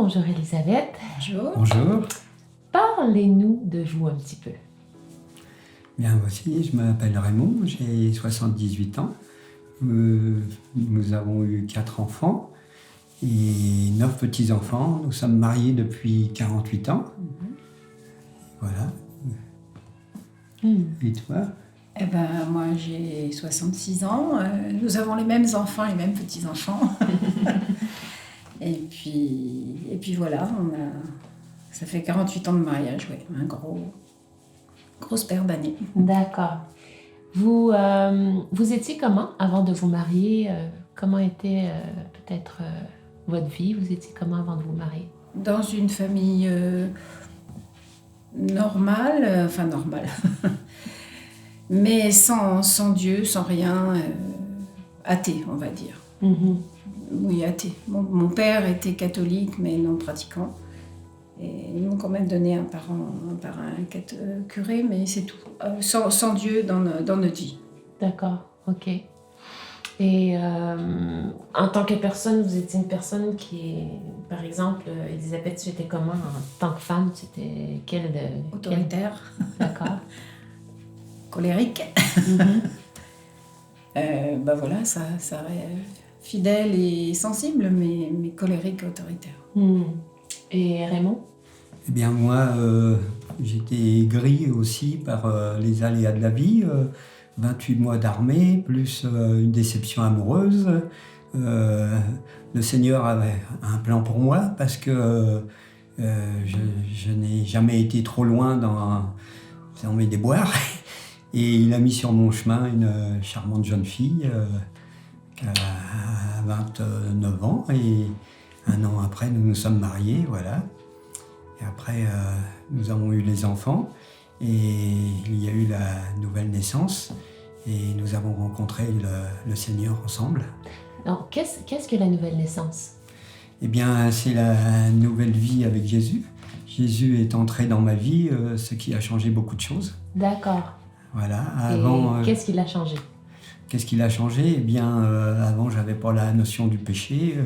bonjour Elisabeth. Bonjour. Bonjour. Parlez-nous de vous un petit peu. Bien, voici, je m'appelle Raymond, j'ai 78 ans. Nous avons eu 4 enfants et 9 petits-enfants. Nous sommes mariés depuis 48 ans. Voilà. Et toi? Eh ben, moi, j'ai 66 ans. Nous avons les mêmes enfants, les mêmes petits-enfants. et puis voilà, ça fait 48 ans de mariage, ouais, un grosse paire d'années. D'accord. Vous étiez comment avant de vous marier? Comment était peut-être votre vie? Vous étiez comment avant de vous marier? Dans une famille normale, mais sans Dieu, sans rien, athée, on va dire. Mm-hmm. Oui, athée. Mon père était catholique, mais non pratiquant. Et ils m'ont quand même donné un parrain curé, mais c'est tout. Sans Dieu dans notre vie. D'accord, ok. Et en tant que personne, vous étiez une personne qui est, par exemple, Elisabeth, tu étais comment en tant que femme? Tu étais quelle de... Autoritaire. D'accord. Colérique. Mm-hmm. Voilà, ça fidèle et sensible, mais colérique et autoritaire. Mm. Et Raymond? Eh bien, moi, j'étais gris aussi par les aléas de la vie. 28 mois d'armée, plus une déception amoureuse. Le Seigneur avait un plan pour moi parce que je n'ai jamais été trop loin dans mes déboires. Et il a mis sur mon chemin une charmante jeune fille qui a 29 ans. Et un an après, nous nous sommes mariés, voilà. Et après, nous avons eu les enfants. Et il y a eu la nouvelle naissance et nous avons rencontré le Seigneur ensemble. Alors, qu'est-ce que la nouvelle naissance? Eh bien, c'est la nouvelle vie avec Jésus. Jésus est entré dans ma vie, ce qui a changé beaucoup de choses. D'accord. Voilà. Avant, et qu'est-ce qui l'a changé? Qu'est-ce qui l'a changé? Eh bien, avant, j'avais pas la notion du péché.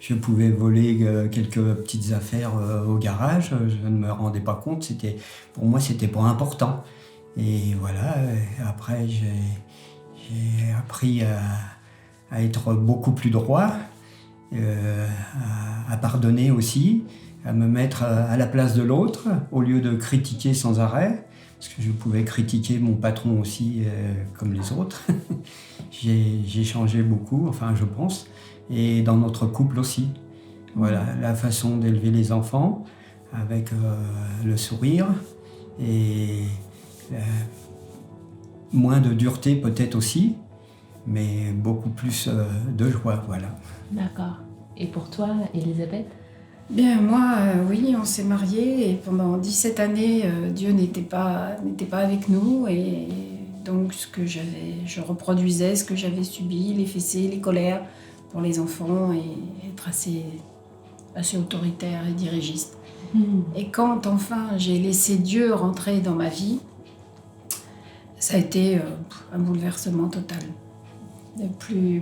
Je pouvais voler quelques petites affaires au garage, je ne me rendais pas compte, pour moi c'était pas important. Et voilà, après j'ai appris à être beaucoup plus droit, à pardonner aussi, à me mettre à la place de l'autre, au lieu de critiquer sans arrêt, parce que je pouvais critiquer mon patron aussi comme les autres. J'ai changé beaucoup, enfin je pense. Et dans notre couple aussi. Voilà, la façon d'élever les enfants avec le sourire et moins de dureté peut-être aussi, mais beaucoup plus de joie, voilà. D'accord. Et pour toi, Elisabeth? Bien, moi, oui, on s'est mariés et pendant 17 années, Dieu n'était pas avec nous et donc je reproduisais ce que j'avais subi, les fessées, les colères pour les enfants et être assez autoritaire et dirigiste. Et quand enfin j'ai laissé Dieu rentrer dans ma vie, ça a été un bouleversement total.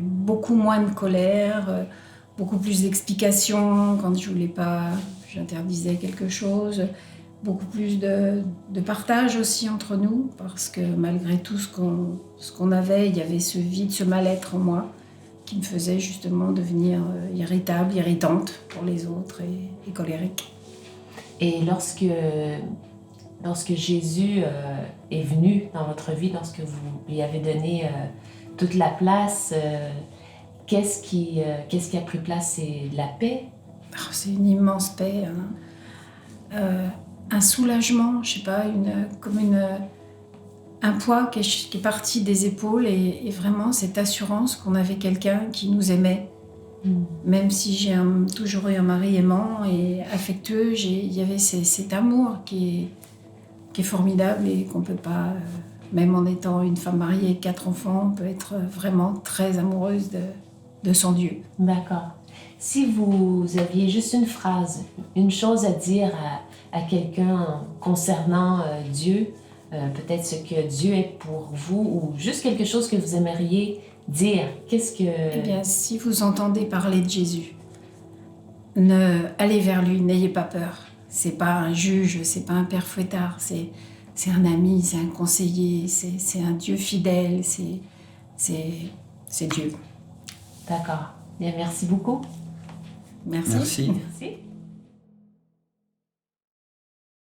Beaucoup moins de colère, beaucoup plus d'explications quand je voulais pas, j'interdisais quelque chose, beaucoup plus de partage aussi entre nous, parce que malgré tout ce qu'on avait, il y avait ce vide, ce mal-être en moi, qui me faisait justement devenir irritable, irritante pour les autres et colérique. Et lorsque Jésus est venu dans votre vie, lorsque vous lui avez donné toute la place, qu'est-ce qui a pris place? C'est la paix? C'est une immense paix, hein. Un soulagement, je sais pas, un poids qui est parti des épaules et vraiment cette assurance qu'on avait quelqu'un qui nous aimait. Même si j'ai toujours eu un mari aimant et affectueux, il y avait cet amour qui est formidable et qu'on peut pas, même en étant une femme mariée avec 4 enfants, on peut être vraiment très amoureuse de son Dieu. D'accord. Si vous aviez juste une phrase, une chose à dire à quelqu'un concernant Dieu, peut-être ce que Dieu est pour vous ou juste quelque chose que vous aimeriez dire, qu'est-ce que... Eh bien, si vous entendez parler de Jésus, allez vers lui, n'ayez pas peur. C'est pas un juge, c'est pas un père fouettard, c'est un ami, c'est un conseiller, c'est un Dieu fidèle, c'est Dieu. D'accord. Bien, merci beaucoup. Merci. Merci. Merci.